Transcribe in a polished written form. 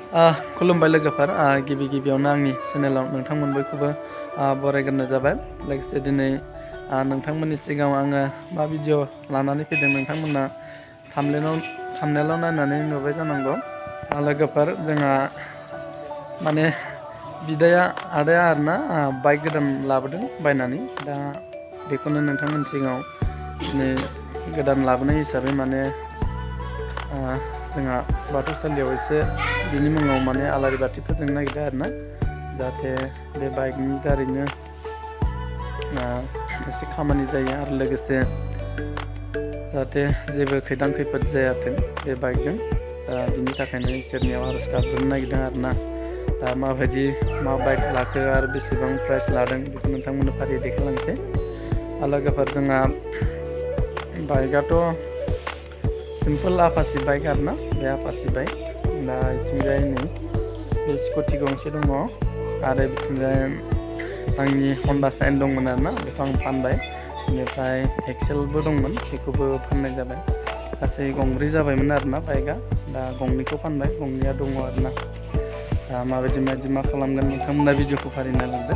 खुलुमबाय लोगोफोर गिबि गिबियावनो आंनि चेनेलाव नोंथांमोन बयखौबो बरायग्रोनाय जाबाय लोगोसे दिनै नोंथांमोननि सिगाङाव आङो मा भिडिअ लानानै फैदों नोंथांमोना थाम्बनेलाव नायनानै नुबाय जानांगौ लोगोफोर जोंहा माने आदाया आरोना बाइक गोदान लाबोदों बायनानै दा बेखौनो नोंथांमोननि सिगाङाव दिनै गोदान लाबोनाय हिसाबै माने जोंहा बाथौसालियाव एसे बिनि मुङाव माने आलारि बाथि फोजोंनो नागिरदों आरोना जाहाथे बे बाइकनि दारैनो एसे खामानि जायो आरो लोगोसे जाहाथे जेबो खैदां खैफोद जायाथों बे बाइकजों बिनि थाखायनो इसोरनियाव आरज गाबग्रोनो नागिरदों आरोना दा माबायदि मा बाइक लाखो आरो बेसेबां प्राइस लादों बेखौ नोंथांमोननो फारियै देखायलांसै लोगोफोर जोंहा बाइकआथ' सिम्पोल आपासि बाइक आरोना बे आपासि बाइक दा बिथिंजाय नै बे स्कुटि गंसे दङ आरो बिथिंजाय आंनि हन्डा साइन दंमोन आरोना बेखौ आं फानबाय बेनिफ्राय एक्सेलबो दंमोन बेखौबो फाननाय जाबाय गासै गंब्रै जाबायमोन आरोना बाइकआ दा गंनैखौ फानबाय गंनैया दङ आरोना दा माबायदि मा खालामगोन नोंथांमोना भिडिअखौ फारि नायलांदो।